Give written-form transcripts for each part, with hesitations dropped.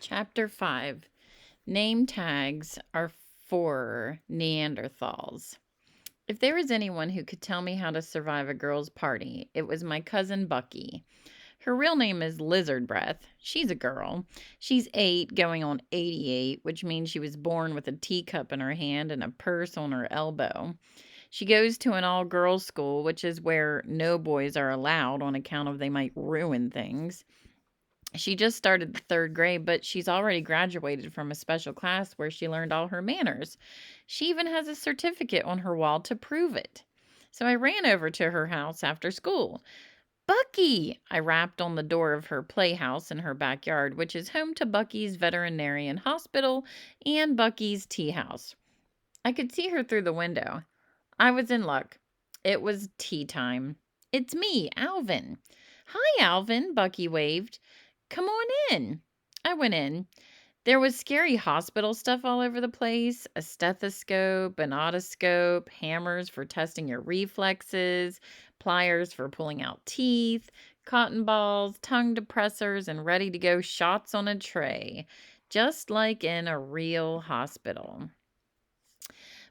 Chapter 5. Name tags are for Neanderthals. If there was anyone who could tell me how to survive a girl's party, it was my cousin Bucky. Her real name is Lizard Breath. She's a girl. She's 8, going on 88, which means she was born with a teacup in her hand and a purse on her elbow. She goes to an all-girls school, which is where no boys are allowed on account of they might ruin things. She just started the third grade, but she's already graduated from a special class where she learned all her manners. She even has a certificate on her wall to prove it. So I ran over to her house after school. Bucky! I rapped on the door of her playhouse in her backyard, which is home to Bucky's veterinarian hospital and Bucky's tea house. I could see her through the window. I was in luck. It was tea time. It's me, Alvin. Hi, Alvin, Bucky waved. Come on in. I went in. There was scary hospital stuff all over the place, a stethoscope, an otoscope, hammers for testing your reflexes, pliers for pulling out teeth, cotton balls, tongue depressors, and ready-to-go shots on a tray, just like in a real hospital.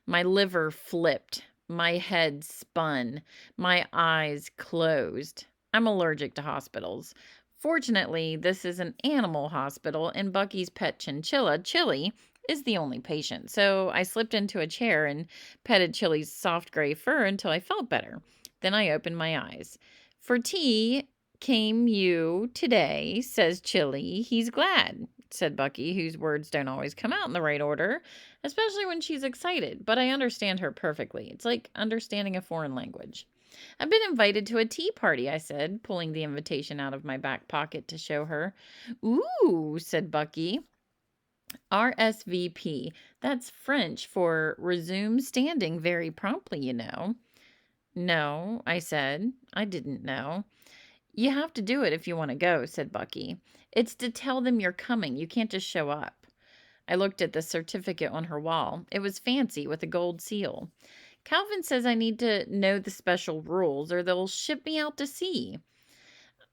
My liver flipped. My head spun. My eyes closed. I'm allergic to hospitals. Fortunately, this is an animal hospital, and Bucky's pet chinchilla, Chili, is the only patient. So I slipped into a chair and petted Chili's soft gray fur until I felt better. Then I opened my eyes. For tea came you today, says Chili. He's glad, said Bucky, whose words don't always come out in the right order, especially when she's excited. But I understand her perfectly. It's like understanding a foreign language. I've been invited to a tea party, I said, pulling the invitation out of my back pocket to show her. Ooh, said Bucky. RSVP. That's French for resume standing very promptly, you know. No, I said. I didn't know. You have to do it if you want to go, said Bucky. It's to tell them you're coming. You can't just show up. I looked at the certificate on her wall. It was fancy with a gold seal. Calvin says I need to know the special rules or they'll ship me out to sea.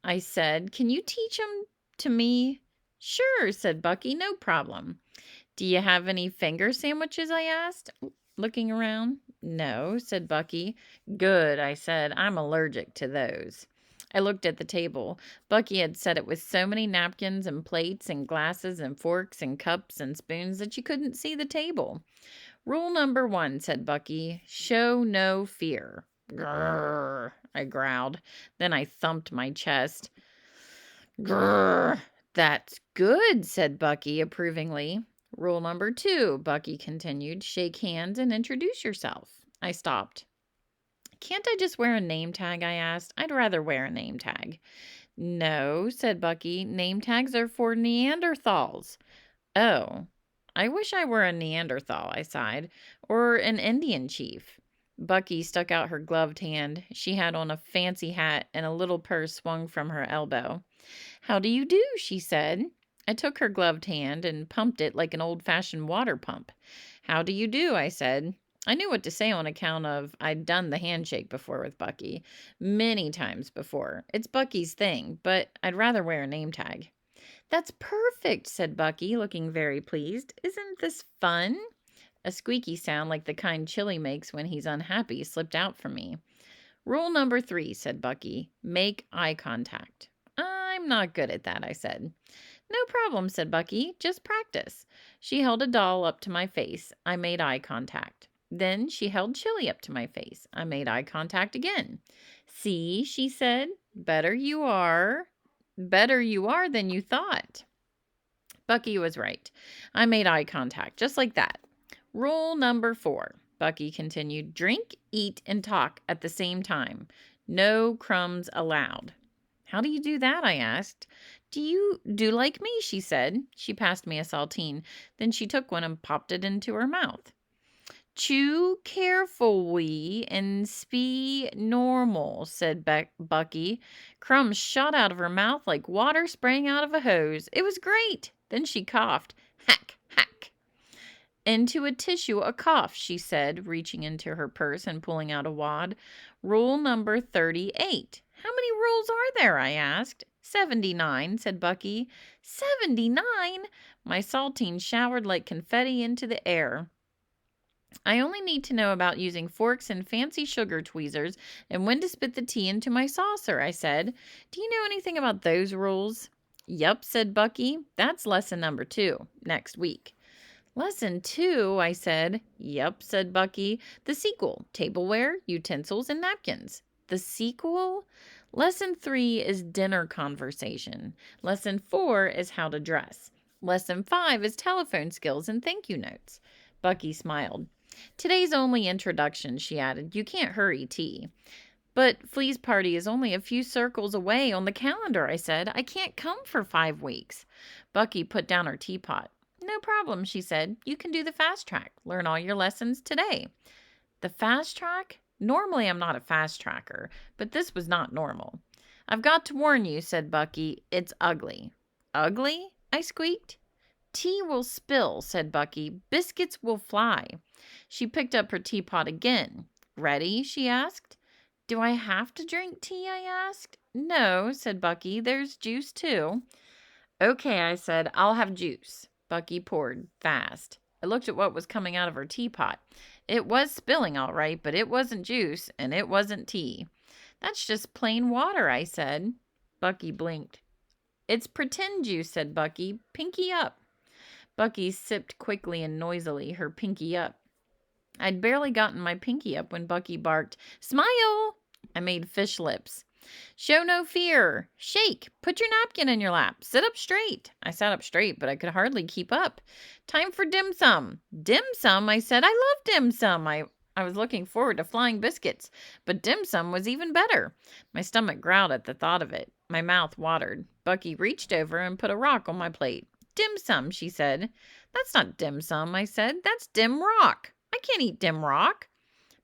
I said, can you teach them to me? Sure, said Bucky, no problem. Do you have any finger sandwiches, I asked, looking around. No, said Bucky. Good, I said, I'm allergic to those. I looked at the table. Bucky had set it with so many napkins and plates and glasses and forks and cups and spoons that you couldn't see the table. Rule number 1, said Bucky, show no fear. Grrr, I growled. Then I thumped my chest. Grrr, that's good, said Bucky approvingly. Rule number 2, Bucky continued, shake hands and introduce yourself. I stopped. Can't I just wear a name tag, I asked. I'd rather wear a name tag. No, said Bucky, name tags are for Neanderthals. Oh, I wish I were a Neanderthal, I sighed, or an Indian chief. Bucky stuck out her gloved hand. She had on a fancy hat and a little purse swung from her elbow. How do you do, she said. I took her gloved hand and pumped it like an old-fashioned water pump. How do you do, I said. I knew what to say on account of I'd done the handshake before with Bucky. Many times before. It's Bucky's thing, but I'd rather wear a name tag. That's perfect, said Bucky, looking very pleased. Isn't this fun? A squeaky sound like the kind Chili makes when he's unhappy slipped out from me. Rule number 3, said Bucky, make eye contact. I'm not good at that, I said. No problem, said Bucky, just practice. She held a doll up to my face. I made eye contact. Then she held Chili up to my face. I made eye contact again. See, she said, better you are than you thought. Bucky was right. I made eye contact, just like that. Rule number 4, Bucky continued, drink, eat, and talk at the same time. No crumbs allowed. How do you do that, I asked. Do you do like me, she said. She passed me a saltine. Then she took one and popped it into her mouth. Chew carefully and spee normal, said Bucky. Crumbs shot out of her mouth like water spraying out of a hose. It was great. Then she coughed. Hack, hack. Into a tissue, a cough, she said, reaching into her purse and pulling out a wad. Rule number 38. How many rules are there, I asked. 79, said Bucky. 79? My saltines showered like confetti into the air. I only need to know about using forks and fancy sugar tweezers and when to spit the tea into my saucer, I said. Do you know anything about those rules? Yup, said Bucky. That's lesson number 2, next week. Lesson 2, I said. Yup, said Bucky. The sequel, tableware, utensils, and napkins. The sequel? Lesson 3 is dinner conversation. Lesson 4 is how to dress. Lesson 5 is telephone skills and thank you notes. Bucky smiled. Today's only introduction, she added. You can't hurry tea. But Flea's party is only a few circles away on the calendar, I said. I can't come for 5 weeks. Bucky put down her teapot. No problem, she said. You can do the fast track. Learn all your lessons today. The fast track? Normally I'm not a fast tracker, but this was not normal. I've got to warn you, said Bucky. It's ugly. Ugly? I squeaked. Tea will spill, said Bucky. Biscuits will fly. She picked up her teapot again. Ready? She asked. Do I have to drink tea? I asked. No, said Bucky. There's juice too. Okay, I said. I'll have juice. Bucky poured fast. I looked at what was coming out of her teapot. It was spilling all right, but it wasn't juice, and it wasn't tea. That's just plain water, I said. Bucky blinked. It's pretend juice, said Bucky. Pinky up. Bucky sipped quickly and noisily, her pinky up. I'd barely gotten my pinky up when Bucky barked, Smile! I made fish lips. Show no fear. Shake. Put your napkin in your lap. Sit up straight. I sat up straight, but I could hardly keep up. Time for dim sum. Dim sum, I said. I love dim sum. I was looking forward to flying biscuits, but dim sum was even better. My stomach growled at the thought of it. My mouth watered. Bucky reached over and put a rock on my plate. Dim sum, she said. That's not dim sum, I said. That's dim rock. I can't eat dim rock.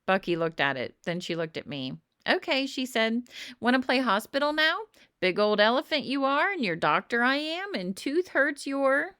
Bucky looked at it. Then she looked at me. Okay, she said. Want to play hospital now? Big old elephant you are, and your doctor I am, and tooth hurts your...